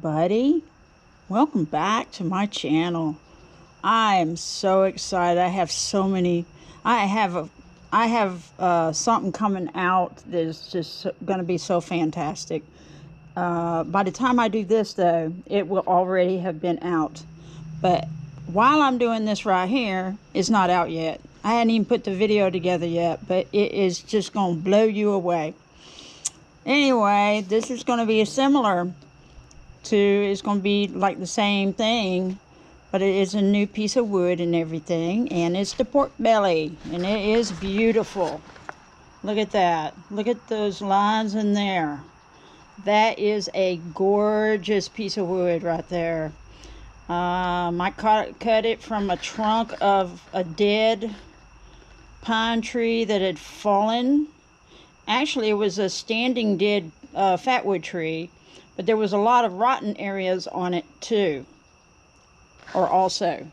everybody, welcome back to my channel. I am so excited. I have so many. I have something coming out that's just going to be so fantastic. By the time I do this though, it will already have been out, but while I'm doing this right here, it's not out yet. I hadn't even put the video together yet, but it is just going to blow you away. Anyway, this is going to be similar to, it's going to be like the same thing, but it is a new piece of wood and everything, and it's the pork belly, and it is beautiful. Look at that. Look at those lines in there. That is a gorgeous piece of wood right there. I cut it from a trunk of a dead pine tree that had fallen. Actually, it was a standing dead fatwood tree, but there was a lot of rotten areas on it too, or also.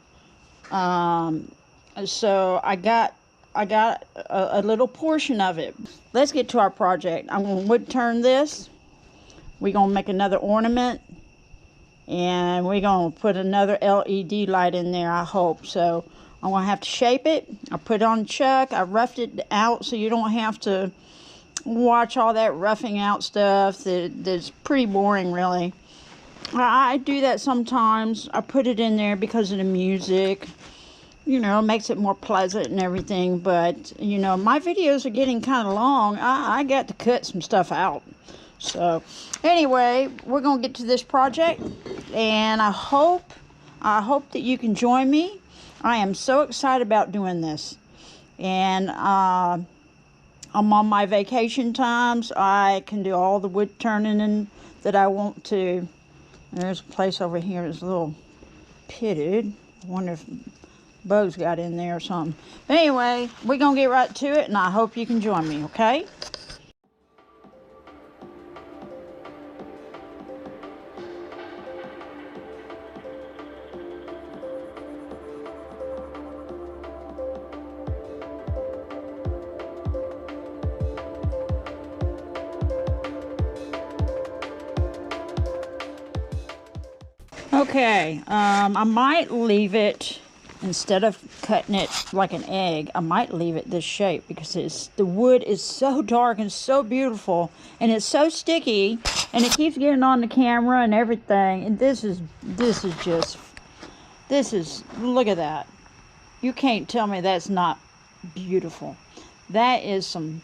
So I got a little portion of it. Let's get to our project. I'm going to wood turn this. We're going to make another ornament, and we're going to put another LED light in there, I hope. So I'm going to have to shape it. I put it on chuck. I roughed it out so you don't have to watch all that roughing out stuff that's pretty boring, really. I do that sometimes. I put it in there because of the music, you know, it makes it more pleasant and everything. But you know, my videos are getting kind of long. I got to cut some stuff out. So anyway, we're gonna get to this project, and I hope that you can join me. I am so excited about doing this, and I'm on my vacation times. I can do all the wood turning that I want to. There's a place over here that's a little pitted. I wonder if bugs got in there or something. But anyway, we're going to get right to it, and I hope you can join me, okay? Okay, I might leave it, instead of cutting it like an egg, I might leave it this shape, because the wood is so dark and so beautiful, and it's so sticky, and it keeps getting on the camera and everything. And this is look at that. You can't tell me that's not beautiful. That is some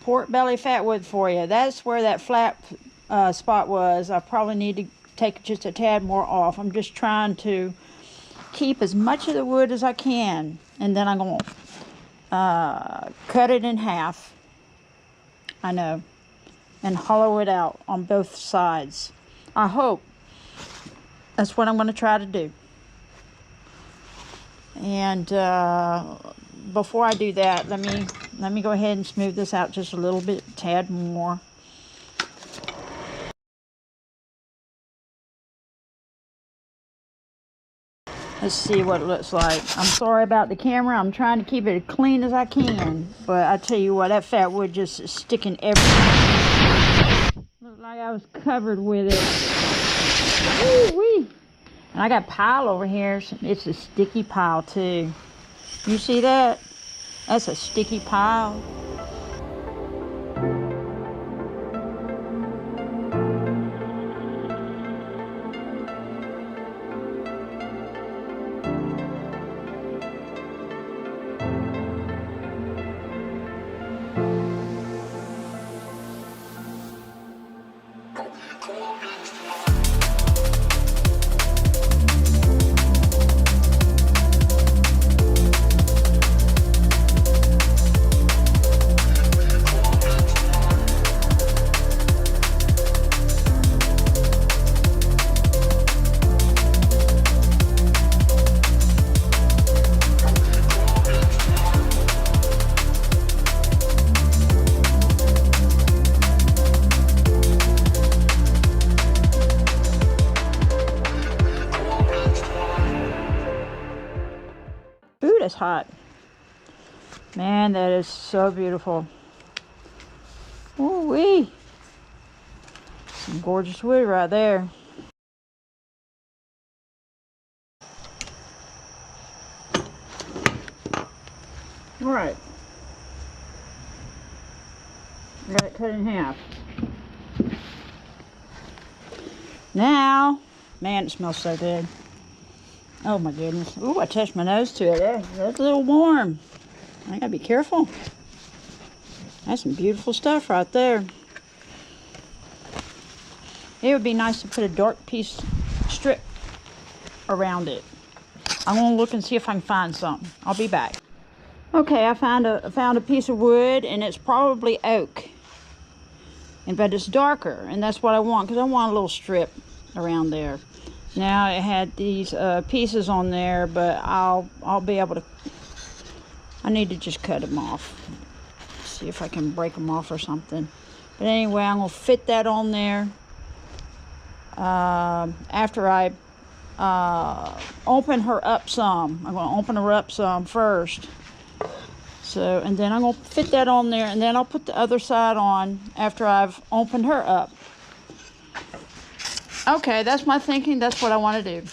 pork belly fat wood for you. That's where that flat spot was. I probably need to take just a tad more off. I'm just trying to keep as much of the wood as I can, and then I'm going to cut it in half, I know, and hollow it out on both sides. I hope. That's what I'm going to try to do. And before I do that, let me go ahead and smooth this out just a little bit, tad more. Let's see what it looks like. I'm sorry about the camera. I'm trying to keep it as clean as I can. But I tell you what, that fat wood just is sticking everywhere. Looked like I was covered with it. Woo-wee. And I got pile over here. It's a sticky pile too. You see that? That's a sticky pile. Ooh, that's hot. Man, that is so beautiful. Ooh-wee. Some gorgeous wood right there. Alright. Got it cut in half. Now, man, it smells so good. Oh my goodness. Ooh, I touched my nose to it. That's a little warm. I gotta be careful. That's some beautiful stuff right there. It would be nice to put a dark piece strip around it. I'm gonna look and see if I can find something. I'll be back. Okay, I found a piece of wood, and it's probably oak. But it's darker, and that's what I want, because I want a little strip around there. Now it had these pieces on there, but I'll be able to. I need to just cut them off. See if I can break them off or something. But anyway, I'm gonna fit that on there. After I open her up some. I'm gonna open her up some first. So, and then I'm going to fit that on there, and then I'll put the other side on after I've opened her up. Okay, that's my thinking. That's what I want to do.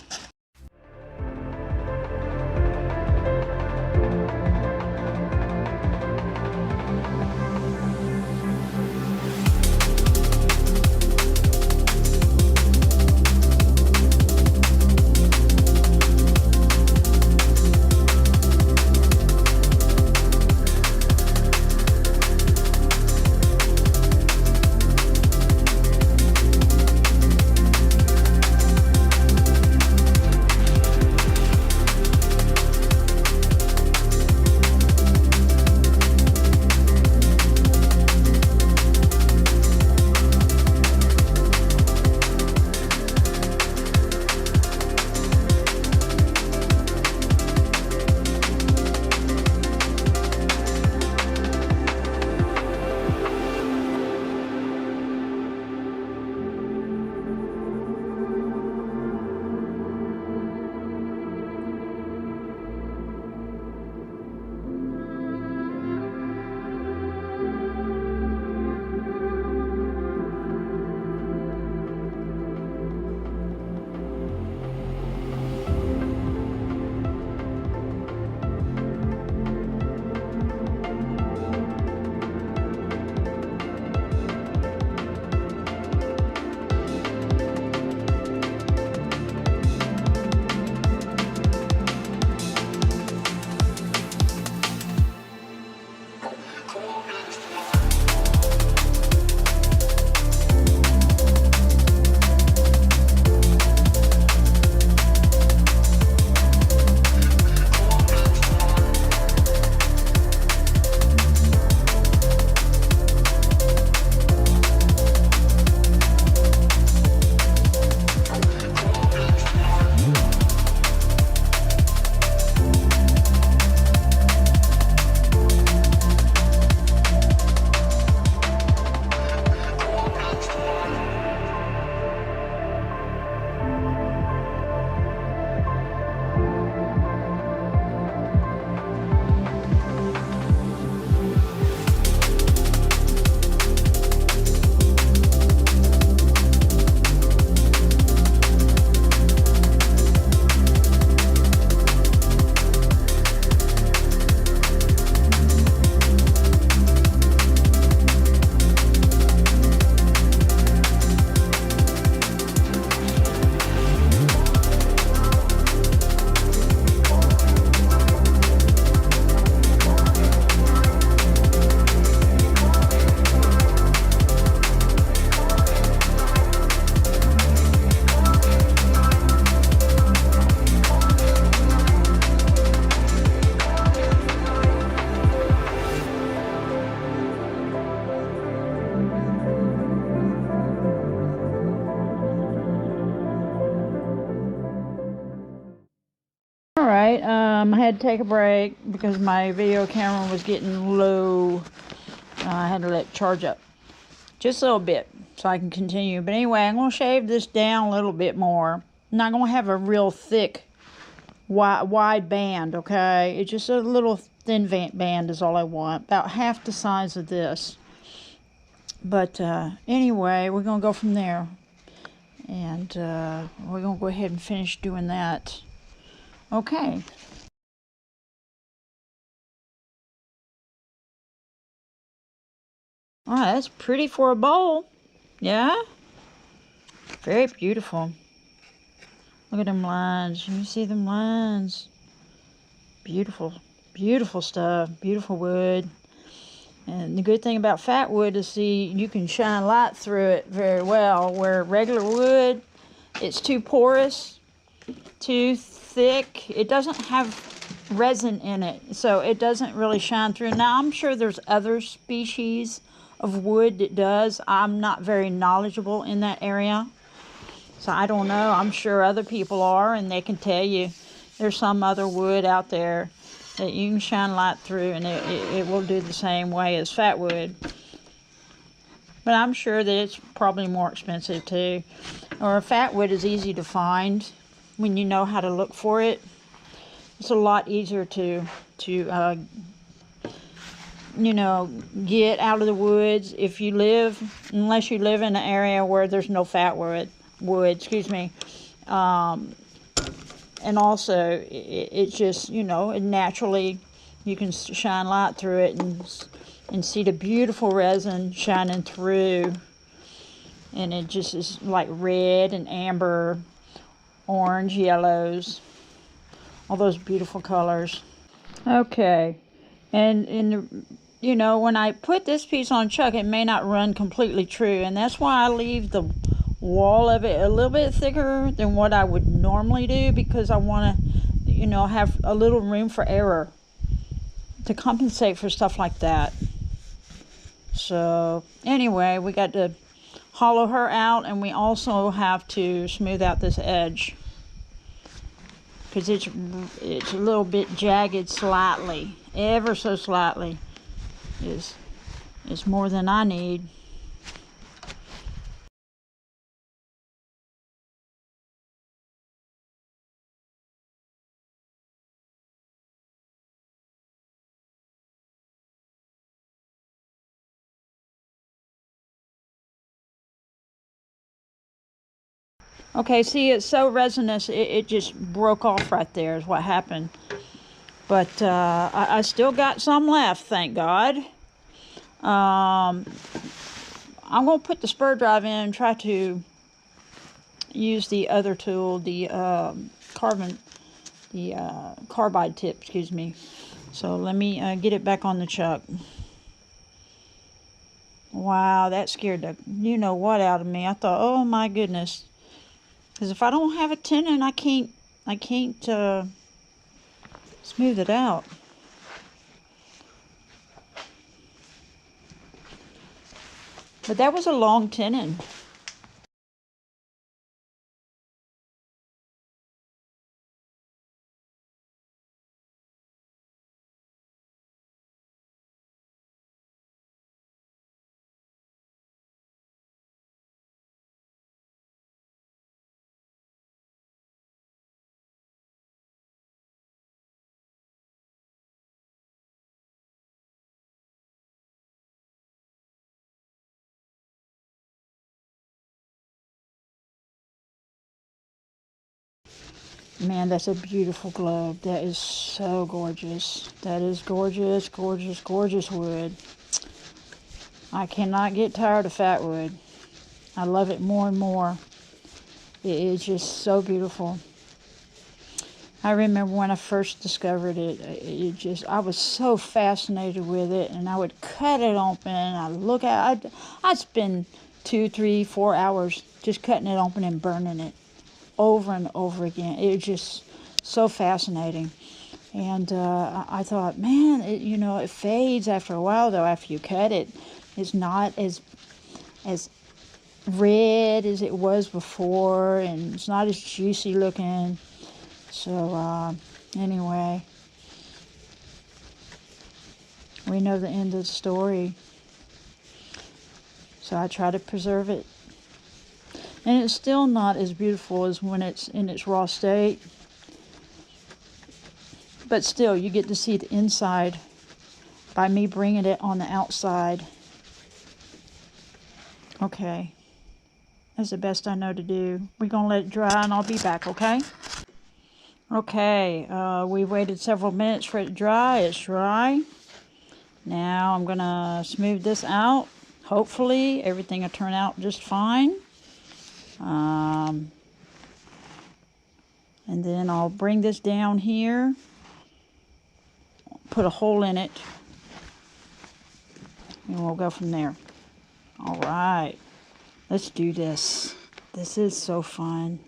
Alright, I had to take a break because my video camera was getting low. I had to let it charge up just a little bit so I can continue. But anyway, I'm going to shave this down a little bit more. I'm not going to have a real thick, wide band, okay? It's just a little thin band is all I want. About half the size of this. But anyway, we're going to go from there. And we're going to go ahead and finish doing that. Okay. Oh, that's pretty for a bowl. Yeah? Very beautiful. Look at them lines. You see them lines? Beautiful. Beautiful stuff. Beautiful wood. And the good thing about fat wood is, see, you can shine light through it very well. Where regular wood, it's too porous, too thick. It doesn't have resin in it, so it doesn't really shine through. Now, I'm sure there's other species of wood that does. I'm not very knowledgeable in that area, so I don't know. I'm sure other people are, and they can tell you there's some other wood out there that you can shine light through, and it will do the same way as fat wood. But I'm sure that it's probably more expensive too. Or fat wood is easy to find when you know how to look for it. It's a lot easier to you know, get out of the woods if you live, unless you live in an area where there's no fat wood, excuse me. And also, it's just, you know, naturally, you can shine light through it and see the beautiful resin shining through. And it just is like red and amber, orange, yellows, all those beautiful colors. Okay, and you know, when I put this piece on chuck, it may not run completely true, and that's why I leave the wall of it a little bit thicker than what I would normally do, because I want to, you know, have a little room for error to compensate for stuff like that. So anyway, we got to hollow her out, and we also have to smooth out this edge because it's a little bit jagged slightly, ever so slightly is more than I need. Okay, see, it's so resinous, it just broke off right there is what happened. But I still got some left, thank God. I'm going to put the spur drive in and try to use the other tool, the carbide tip, excuse me. So let me get it back on the chuck. Wow, that scared the you-know-what out of me. I thought, oh my goodness. Because if I don't have a tenon, I can't smooth it out. But that was a long tenon. Man, that's a beautiful globe. That is so gorgeous. That is gorgeous, gorgeous, gorgeous wood. I cannot get tired of fat wood. I love it more and more. It is just so beautiful. I remember when I first discovered it, I was so fascinated with it, and I would cut it open, and I'd spend 2, 3, 4 hours just cutting it open and burning it over and over again. It was just so fascinating. And I thought, man, it fades after a while, though. After you cut it, it's not as red as it was before, and it's not as juicy looking. So anyway, we know the end of the story. So I try to preserve it. And it's still not as beautiful as when it's in its raw state. But still, you get to see the inside by me bringing it on the outside. Okay. That's the best I know to do. We're going to let it dry, and I'll be back, okay? Okay, we waited several minutes for it to dry. It's dry. Now I'm going to smooth this out. hopefully everything will turn out just fine. And then I'll bring this down here, put a hole in it, and we'll go from there. All right, let's do this. This is so fun.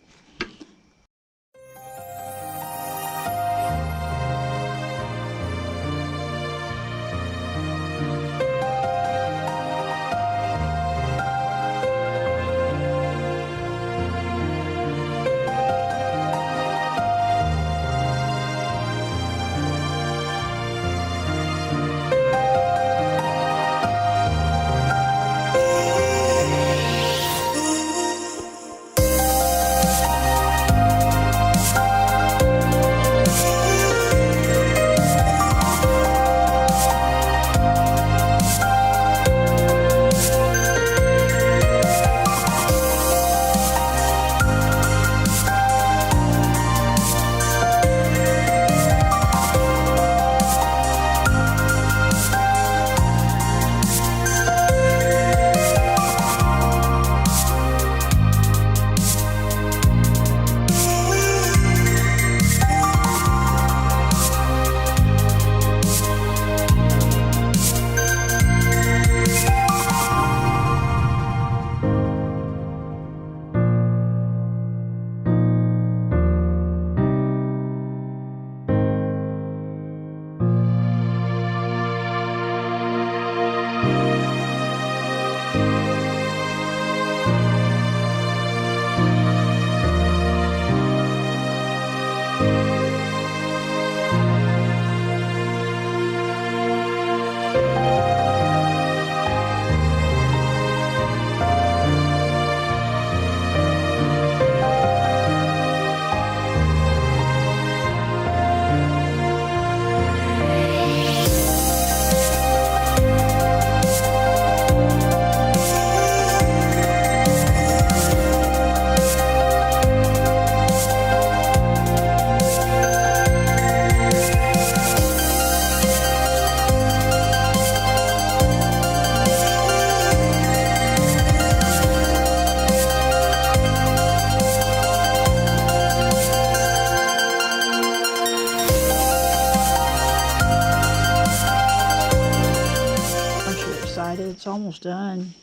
It's almost done.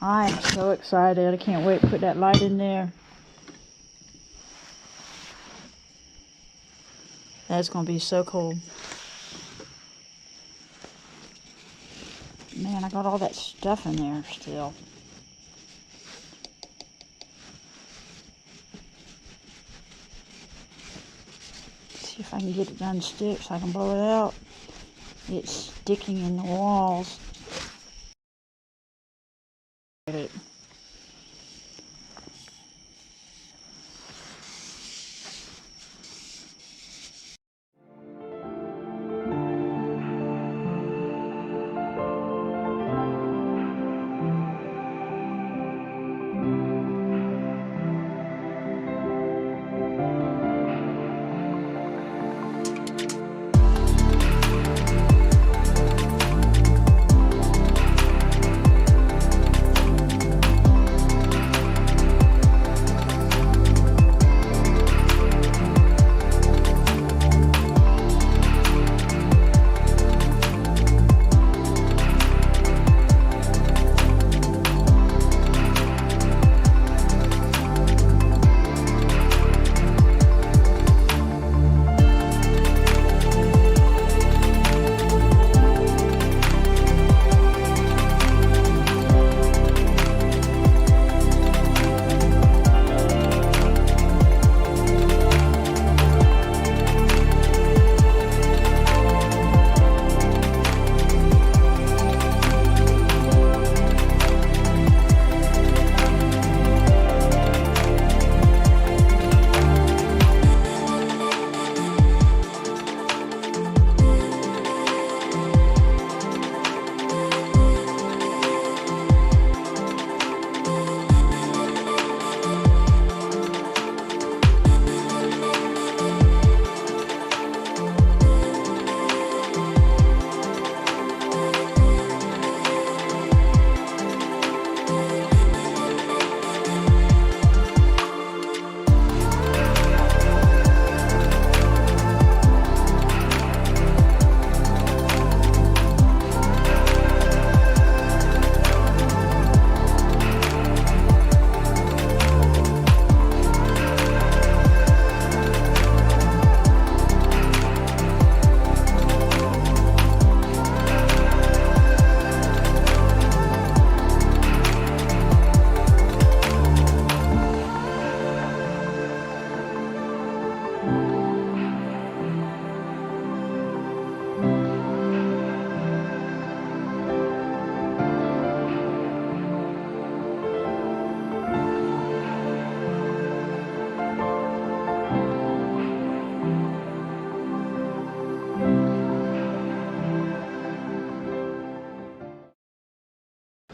I am so excited. I can't wait to put that light in there. That's going to be so cool. Man, I got all that stuff in there still. Let's see if I can get it done stick so I can blow it out. It's sticking in the walls.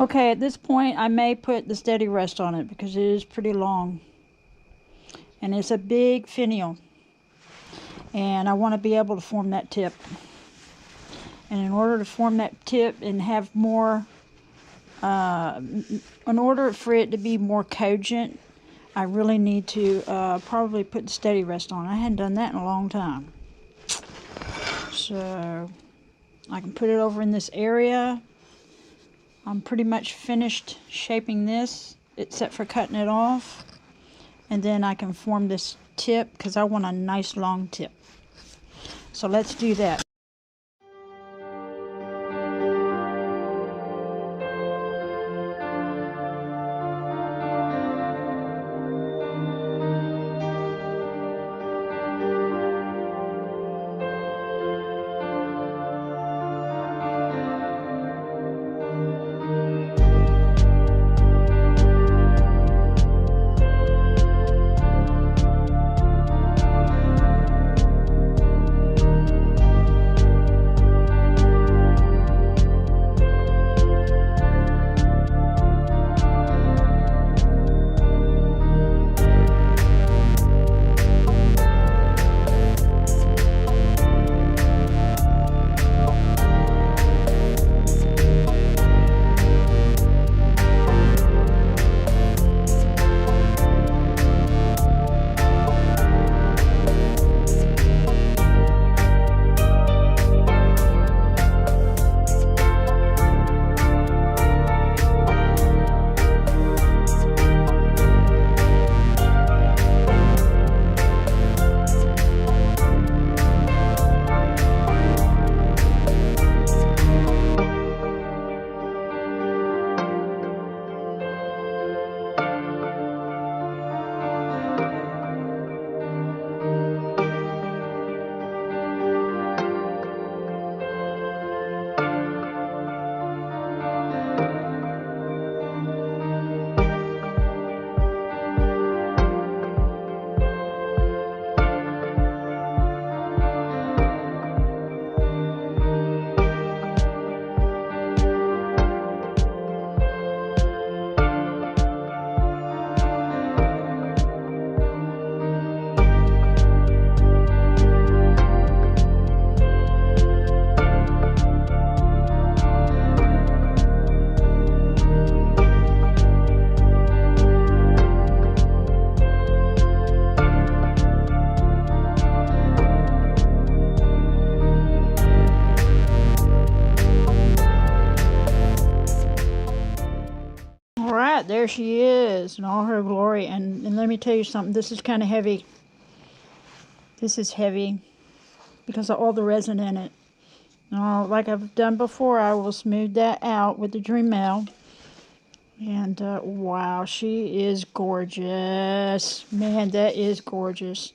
Okay, at this point I may put the steady rest on it because it is pretty long. And it's a big finial. And I want to be able to form that tip. And in order to form that tip and have more, in order for it to be more cogent, I really need to probably put the steady rest on. I hadn't done that in a long time. So I can put it over in this area. I'm pretty much finished shaping this, except for cutting it off. And then I can form this tip because I want a nice long tip. So let's do that. There she is in all her glory. And let me tell you something, this is kind of heavy. This is heavy because of all the resin in it. Now, like I've done before, I will smooth that out with the Dremel. And wow, she is gorgeous. Man, that is gorgeous.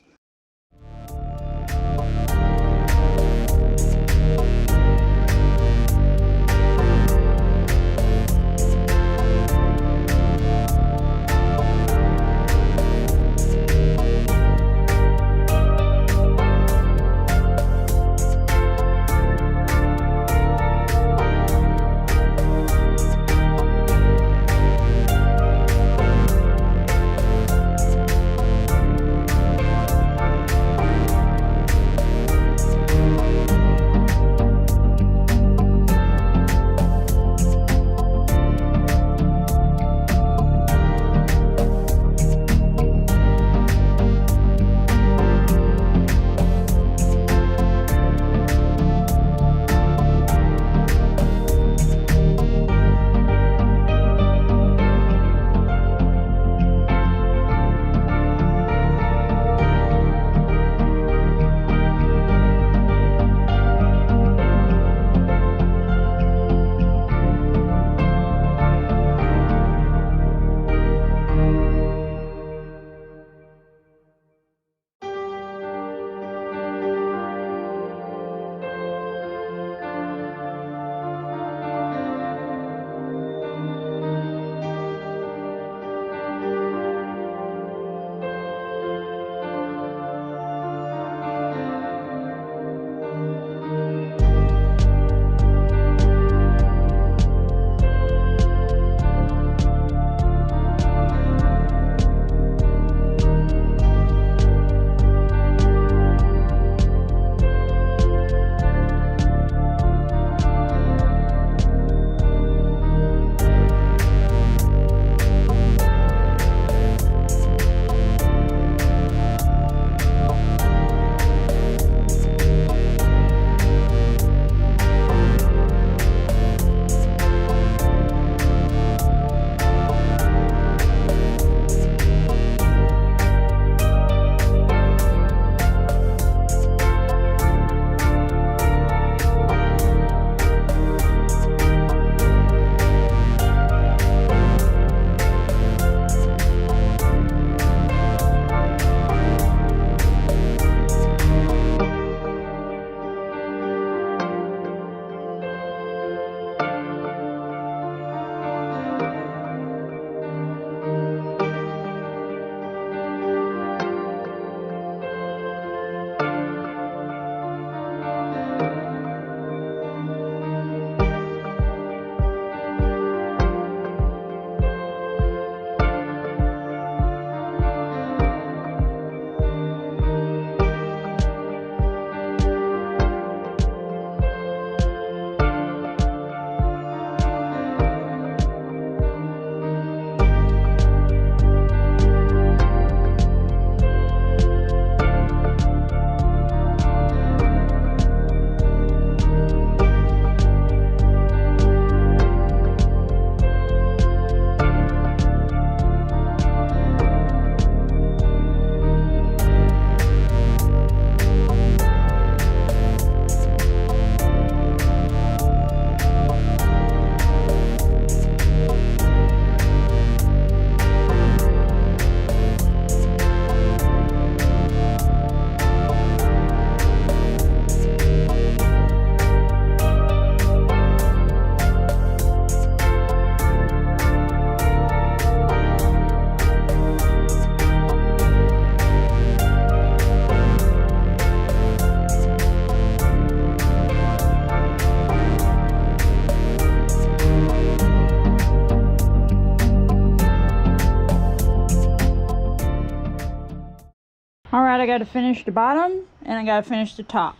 got to finish the bottom and I got to finish the top.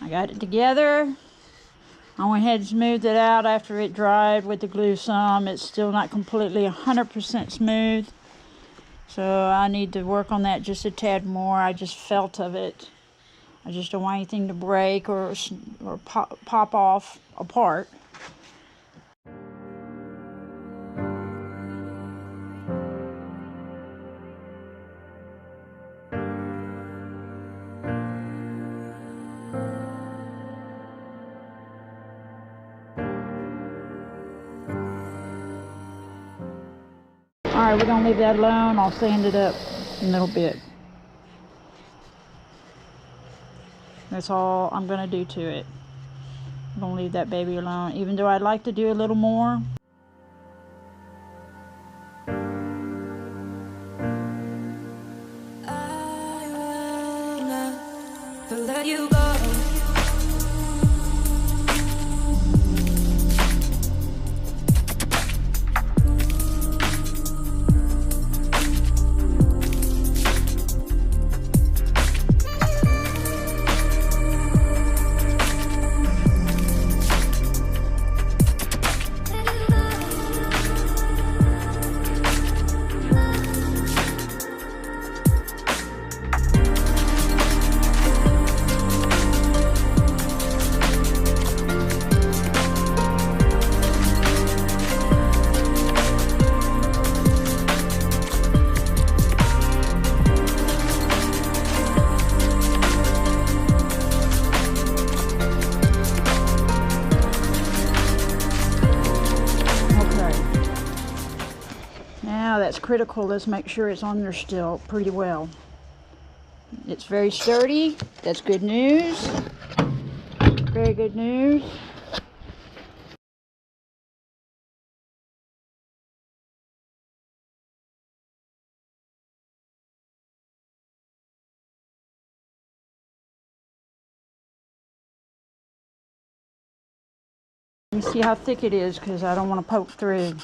I got it together. I went ahead and smoothed it out after it dried with the glue some. It's still not completely 100% smooth. So I need to work on that just a tad more. I just felt of it. I just don't want anything to break or pop off apart. Alright, we're going to leave that alone. I'll sand it up a little bit. That's all I'm going to do to it. I'm going to leave that baby alone, even though I'd like to do a little more. I will never let you go. That's critical. Let's make sure it's on there still pretty well. It's very sturdy. That's good news. Very good news. Let me see how thick it is because I don't want to poke through.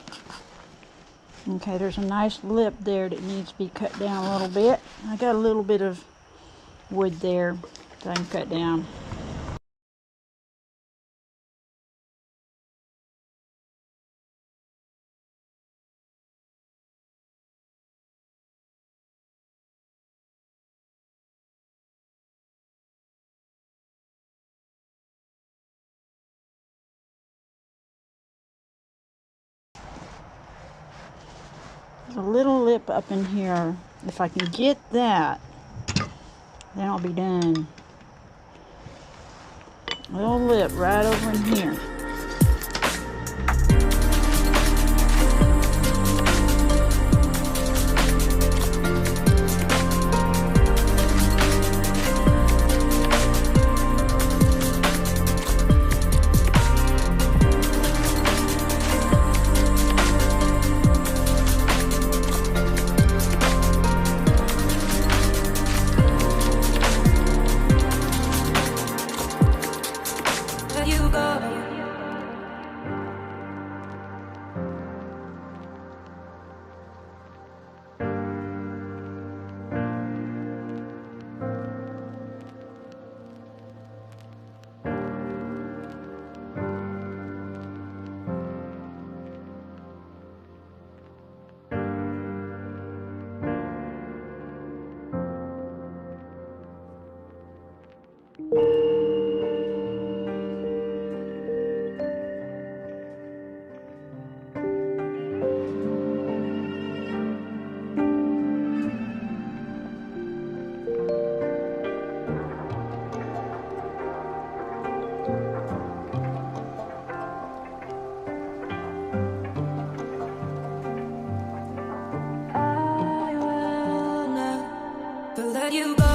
Okay, there's a nice lip there that needs to be cut down a little bit. I got a little bit of wood there that I can cut down. There's a little lip up in here. If I can get that, then I'll be done. A little lip right over in here. Let you go.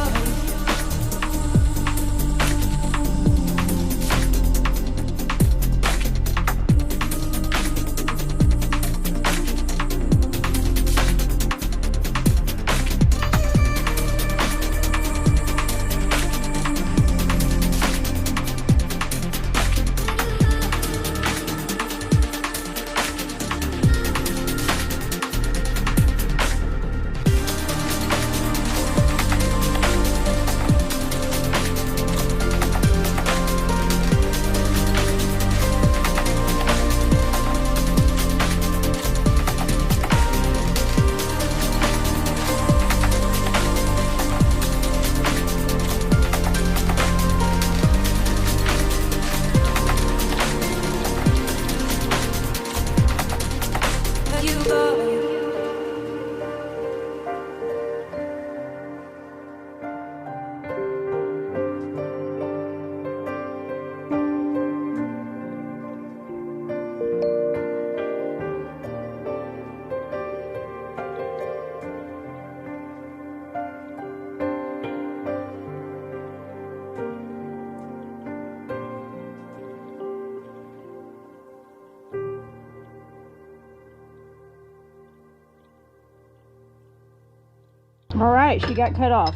Alright, she got cut off.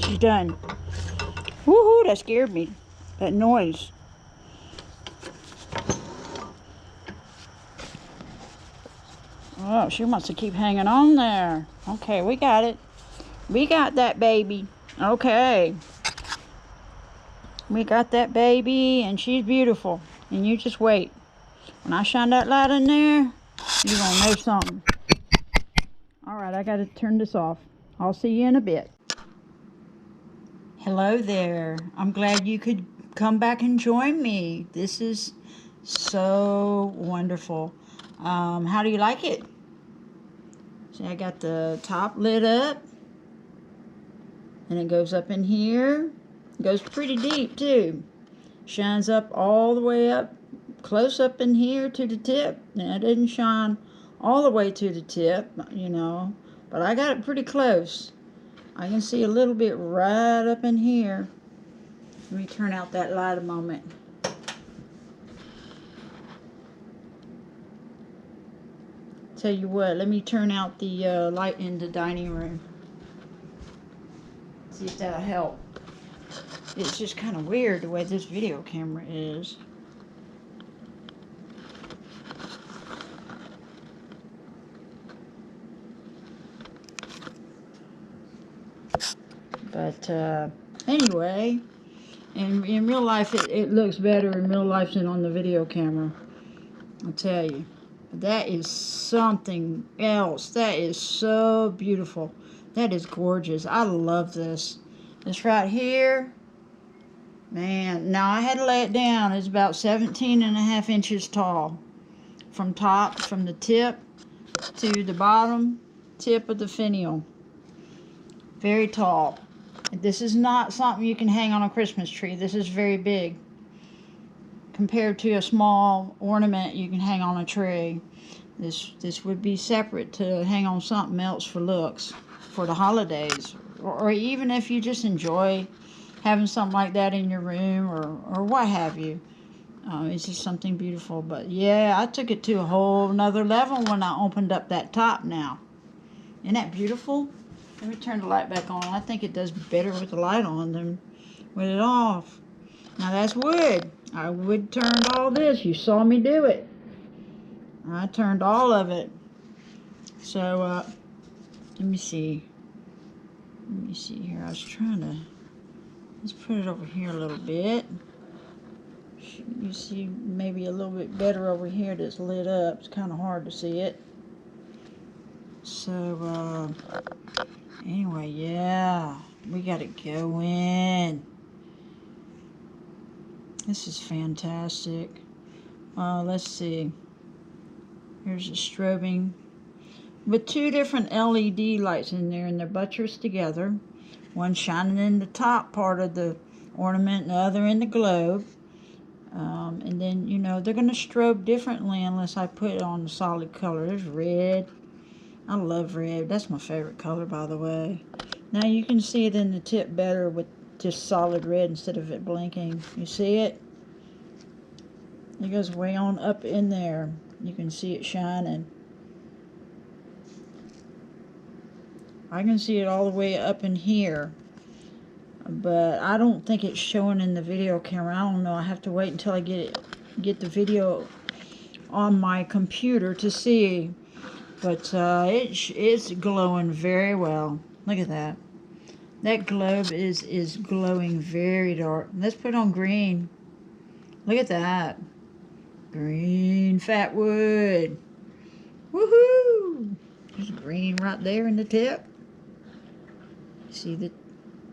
She's done. Woohoo, that scared me. That noise. Oh, she wants to keep hanging on there. Okay, we got it. We got that baby. Okay. We got that baby, and she's beautiful. And you just wait. When I shine that light in there, you're going to know something. Alright, I got to turn this off. I'll see you in a bit. Hello there. I'm glad you could come back and join me. This is so wonderful. How do you like it? See, I got the top lit up. And it goes up in here. It goes pretty deep too. Shines up all the way up, close up in here to the tip. Now it didn't shine all the way to the tip, you know, but I got it pretty close. I can see a little bit right up in here. Let me turn out that light a moment. Tell you what, let me turn out the light in the dining room. See if that'll help. It's just kind of weird the way this video camera is. But anyway, in real life it looks better in real life than on the video camera. I'll tell you. That is something else. That is so beautiful. That is gorgeous. I love this. This right here. Man, now I had to lay it down. It's about 17.5 inches tall. From the tip to the bottom tip of the finial. Very tall. This is not something you can hang on a Christmas tree. This is very big. Compared to a small ornament you can hang on a tree. This would be separate to hang on something else for looks. For the holidays. Or even if you just enjoy having something like that in your room or what have you. It's just something beautiful. But yeah, I took it to a whole nother level when I opened up that top now. Isn't that beautiful? Let me turn the light back on. I think it does better with the light on than with it off. Now that's wood. I wood turned all this. You saw me do it. I turned all of it. So, let me see. Let me see here. I was trying to... Let's put it over here a little bit. You see maybe a little bit better over here that's lit up. It's kind of hard to see it. So, anyway, yeah. We got to go in. This is fantastic. Let's see. Here's a strobing. With two different LED lights in there, and they're buttressed together. One shining in the top part of the ornament, and the other in the globe. And then, you know, they're going to strobe differently unless I put it on the solid color. There's red. I love red. That's my favorite color, by the way. Now you can see it in the tip better with just solid red instead of it blinking. You see it? It goes way on up in there. You can see it shining. I can see it all the way up in here. But I don't think it's showing in the video camera. I don't know. I have to wait until I get the video on my computer to see. But it's glowing very well. Look at that. That globe is glowing very dark. Let's put on green. Look at that. Green fat wood. Woohoo! There's green right there in the tip. See the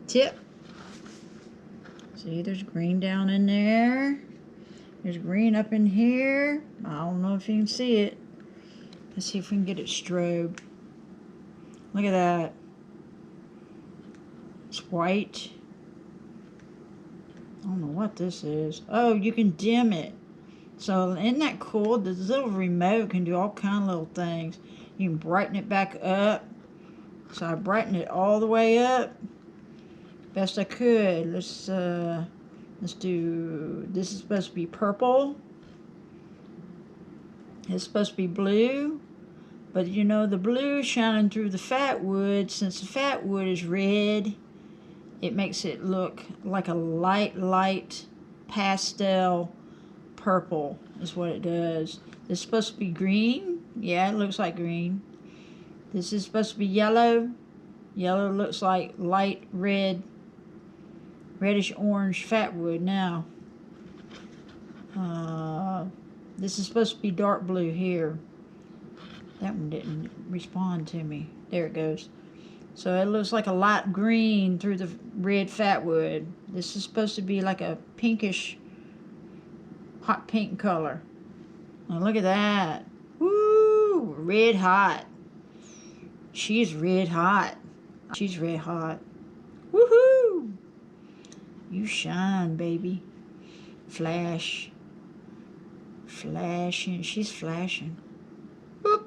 tip? See, there's green down in there. There's green up in here. I don't know if you can see it. Let's see if we can get it strobed. Look at that. It's white. I don't know what this is. Oh, you can dim it. So, isn't that cool? This little remote can do all kind of little things. You can brighten it back up. So I brightened it all the way up. Best I could. Let's do, this is supposed to be purple. It's supposed to be blue. But you know, the blue shining through the fat wood, since the fat wood is red, it makes it look like a light pastel purple is what it does. This is supposed to be green. Yeah, it looks like green. This is supposed to be yellow. Yellow looks like light red, reddish orange fat wood. Now, this is supposed to be dark blue here. That one didn't respond to me. There it goes. So it looks like a light green through the red fat wood. This is supposed to be like a pinkish, hot pink color. Now look at that. Woo! Red hot. She's red hot. She's red hot. Woohoo! You shine, baby. Flash. Flashing. She's flashing. Boop.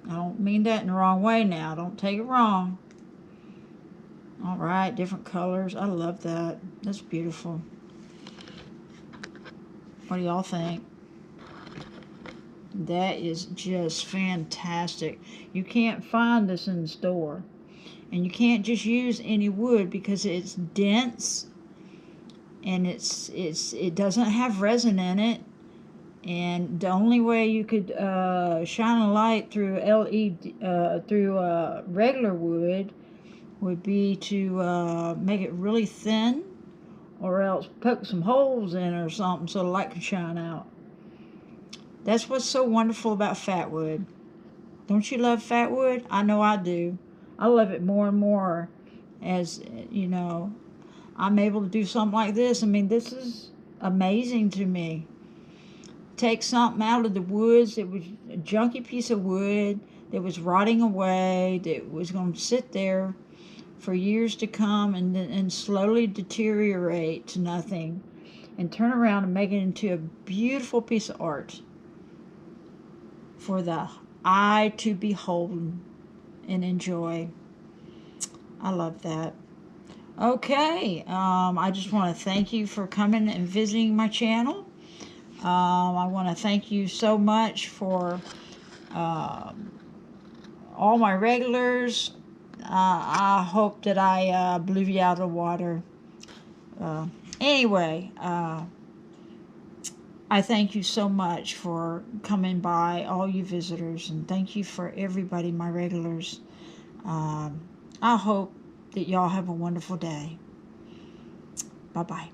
I don't mean that in the wrong way now. Don't take it wrong. Alright, different colors. I love that. That's beautiful. What do y'all think? That is just fantastic. You can't find this in the store. And you can't just use any wood because it's dense. And it doesn't have resin in it. And the only way you could shine a light through regular wood would be to make it really thin, or else poke some holes in it or something so the light can shine out. That's what's so wonderful about fat wood. Don't you love fat wood? I know I do. I love it more and more as, you know, I'm able to do something like this. I mean, this is amazing to me. Take something out of the woods that was a junky piece of wood that was rotting away, that was going to sit there for years to come and slowly deteriorate to nothing, and turn around and make it into a beautiful piece of art for the eye to behold and enjoy. I love that. Okay, I just want to thank you for coming and visiting my channel. I want to thank you so much for all my regulars. I hope that I blew you out of the water. Anyway, I thank you so much for coming by, all you visitors, and thank you for everybody, my regulars. I hope that y'all have a wonderful day. Bye-bye.